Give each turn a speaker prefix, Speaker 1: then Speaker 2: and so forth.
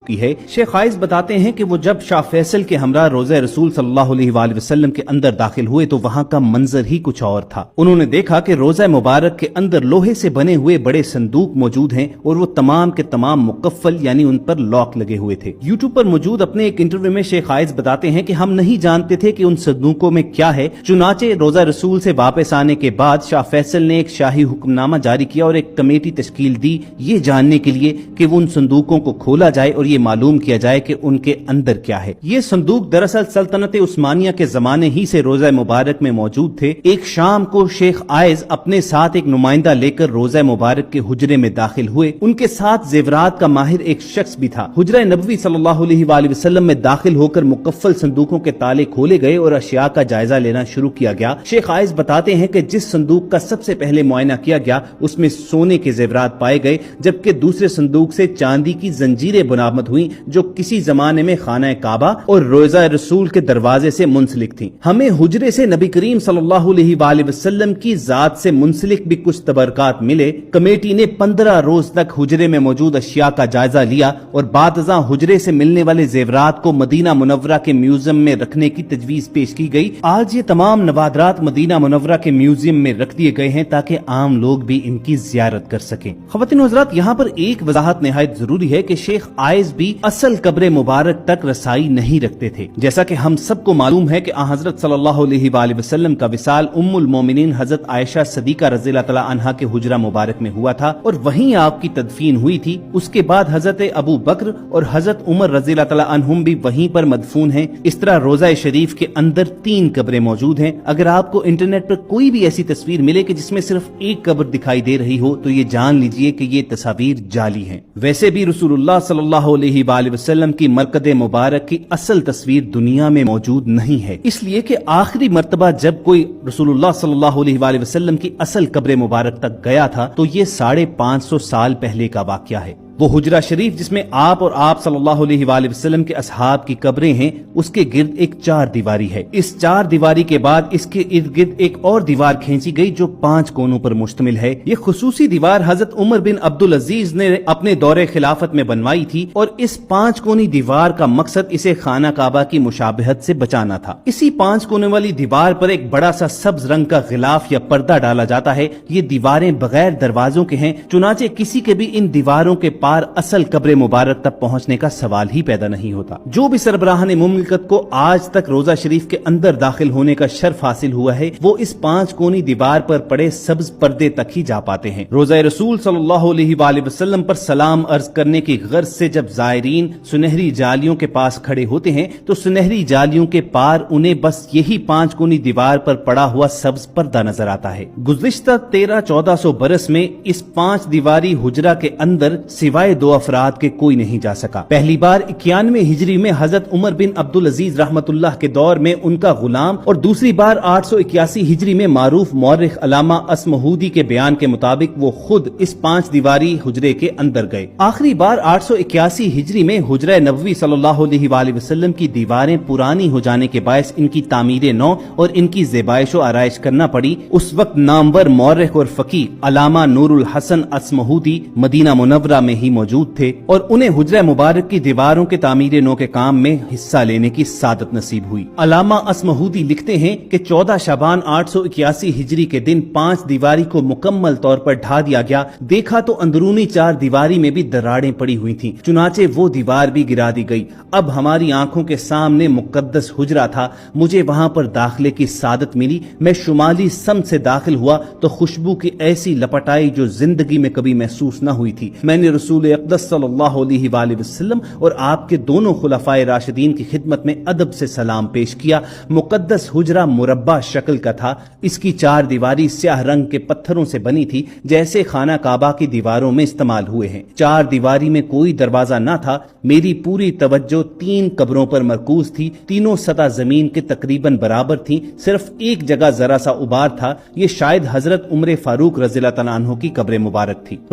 Speaker 1: کی ہے۔ شیخ عائز بتاتے ہیں کہ وہ جب شاہ فیصل کے ہمراہ روضہ رسول صلی اللہ علیہ وآلہ وسلم کے اندر داخل ہوئے تو وہاں کا منظر ہی کچھ اور تھا۔ انہوں نے دیکھا کہ روضہ مبارک کے اندر لوہے سے بنے ہوئے بڑے صندوق موجود ہیں اور وہ تمام کے تمام مقفل یعنی ان پر لاک لگے ہوئے تھے۔ یوٹیوب پر موجود اپنے ایک انٹرویو میں شیخ عائز بتاتے ہیں کہ ہم نہیں جانتے تھے کہ ان صندوقوں میں کیا ہے، چنانچہ روضہ رسول سے واپس آنے کے بعد شاہ فیصل نے ایک شاہی حکم نامہ جاری کیا اور ایک کمیٹی تشکیل دی یہ جاننے کے لیے کہ وہ ان صندوقوں کو کھولا جائے اور یہ معلوم کیا جائے کہ ان کے اندر کیا ہے۔ یہ صندوق دراصل سلطنت عثمانیہ کے زمانے ہی سے روضہ مبارک میں موجود تھے۔ ایک شام کو شیخ عائز اپنے ساتھ ایک نمائندہ لے کر روضہ مبارک کے حجرے میں داخل ہوئے۔ ان کے ساتھ زیورات کا ماہر ایک شخص بھی تھا۔ حجرہ نبوی صلی اللہ علیہ وآلہ وسلم میں داخل ہو کر مقفل صندوقوں کے تالے کھولے گئے اور اشیاء کا جائزہ لینا شروع کیا گیا۔ شیخ عائز بتاتے ہیں کہ جس صندوق کا سب سے پہلے معائنہ کیا گیا اس میں سونے کے زیورات پائے گئے، جبکہ دوسرے صندوق سے چاندی کی زنجیریں برآمد ہوئیں جو کسی زمانے میں خانہ کعبہ اور روضہ رسول کے دروازے سے منسلک تھیں۔ ہمیں حجرے سے نبی کریم صلی اللہ علیہ وآلہ وسلم کی ذات سے منسلک بھی کچھ تبرکات ملے۔ کمیٹی نے 15 روز تک حجرے میں موجود اشیاء کا جائزہ لیا اور بعد ازاں حجرے سے ملنے والے زیورات کو مدینہ منورہ کے میوزیم میں رکھنے کی تجویز پیش کی گئی۔ آج یہ تمام نوادرات مدینہ منورہ کے میوزیم میں رکھ دیے گئے ہیں تاکہ عام لوگ بھی ان کی زیارت کر سکیں۔ خواتین و حضرات، یہاں پر ایک وضاحت نہایت ضروری ہے کہ شیخ عائز بھی اصل قبر مبارک تک رسائی نہیں رکھتے تھے۔ جیسا کہ ہم سب کو معلوم ہے کہ حضرت صلی اللہ علیہ وآلہ وسلم کا وصال ام المومنین حضرت عائشہ صدیقہ رضی اللہ تعالی عنہا کے حجرہ مبارک میں ہوا تھا اور وہیں آپ کی تدفین ہوئی تھی۔ اس کے بعد حضرت ابو بکر اور حضرت عمر رضی اللہ تعالی عنہم بھی وہیں پر مدفون ہیں۔ اس طرح روضہ شریف کے اندر 3 قبریں موجود ہیں۔ اگر آپ کو انٹرنیٹ پر کوئی بھی ایسی تصویر ملے کہ جس میں صرف ایک قبر دکھائی دے رہی ہو تو یہ جان لیجئے کہ یہ تصاویر جعلی ہیں۔ ویسے بھی رسول اللہ صلی اللہ علیہ وآلہ وسلم کی مرقد مبارک کی اصل تصویر دنیا میں موجود نہیں ہے، اس لیے کہ آخری مرتبہ جب کوئی رسول اللہ صلی اللہ علیہ وآلہ وسلم کی اصل قبر مبارک تک گیا تھا تو یہ 550 سال پہلے کا واقعہ ہے۔ وہ حجرہ شریف جس میں آپ اور آپ صلی اللہ علیہ وآلہ وسلم کے اصحاب کی قبریں ہیں، اس کے گرد ایک 4 دیواری ہے۔ اس 4 دیواری کے بعد اس کے ارد گرد ایک اور دیوار کھینچی گئی جو 5 کونوں پر مشتمل ہے۔ یہ خصوصی دیوار حضرت عمر بن عبدالعزیز نے اپنے دور خلافت میں بنوائی تھی اور اس 5 کونی دیوار کا مقصد اسے خانہ کعبہ کی مشابہت سے بچانا تھا۔ اسی 5 کونے والی دیوار پر ایک بڑا سا سبز رنگ کا غلاف یا پردہ ڈالا جاتا ہے۔ یہ دیواریں بغیر دروازوں کے ہیں، چنانچہ کسی کے بھی ان دیواروں کے پار اصل قبر مبارک تک پہنچنے کا سوال ہی پیدا نہیں ہوتا۔ جو بھی سربراہان مملکت کو آج تک روضہ شریف کے اندر داخل ہونے کا شرف حاصل ہوا ہے وہ اس 5 کونی دیوار پر پڑے سبز پردے تک ہی جا پاتے ہیں۔ روضہ رسول صلی اللہ علیہ وآلہ وسلم پر سلام عرض کرنے کی غرض سے جب زائرین سنہری جالیوں کے پاس کھڑے ہوتے ہیں تو سنہری جالیوں کے پار انہیں بس یہی 5 کونی دیوار پر پڑا ہوا سبز پردہ نظر آتا ہے۔ گزشتہ 1300-1400 برس میں اس 5 دیواری حجرہ کے اندر سوائے 2 افراد کے کوئی نہیں جا سکا۔ پہلی بار 91 ہجری میں حضرت عمر بن عبدالعزیز رحمت اللہ کے دور میں ان کا غلام، اور دوسری بار 881 ہجری میں معروف مورخ علامہ اسمہودی کے بیان کے مطابق وہ خود اس 5 دیواری حجرے کے اندر گئے۔ آخری بار 881 ہجری میں حجرہ نبوی صلی اللہ علیہ وآلہ وسلم کی دیواریں پرانی ہو جانے کے باعث ان کی تعمیر نو اور ان کی زیبائش و آرائش کرنا پڑی۔ اس وقت نامور مورخ اور فقیہ علامہ نور الحسن اسمہودی مدینہ منورہ میں ہی موجود تھے اور انہیں حجرہ مبارک کی دیواروں کے تعمیر نو کے کام میں حصہ لینے کی سعادت نصیب ہوئی۔ علامہ اسمہودی لکھتے ہیں کہ 14 شعبان 881 ہجری کے دن 5 دیواری کو مکمل طور پر ڈھا دیا گیا۔ دیکھا تو اندرونی 4 دیواری میں بھی دراڑیں پڑی ہوئی تھیں، چنانچہ وہ دیوار بھی گرا دی گئی۔ اب ہماری آنکھوں کے سامنے مقدس حجرہ تھا۔ مجھے وہاں پر داخلے کی سعادت ملی۔ میں شمالی سمت سے داخل ہوا تو خوشبو کی ایسی لپٹ آئی جو زندگی میں کبھی محسوس نہ ہوئی تھی۔ میں نے رسول اقدس صلی اللہ علیہ وآلہ وسلم اور آپ کے دونوں خلفائے راشدین کی خدمت میں ادب سے سلام پیش کیا۔ مقدس حجرہ مربع شکل کا تھا۔ اس کی 4 دیواری سیاہ رنگ کے پتھروں سے بنی تھی جیسے خانہ کعبہ کی دیواروں میں استعمال ہوئے ہیں۔ 4 دیواری میں کوئی دروازہ نہ تھا۔ میری پوری توجہ 3 قبروں پر مرکوز تھی۔ تینوں سطح زمین کے تقریباً برابر تھیں، صرف ایک جگہ ذرا سا ابار تھا۔ یہ شاید حضرت عمر فاروق رضی اللہ تعالیٰ عنہ کی قبر مبارک تھی۔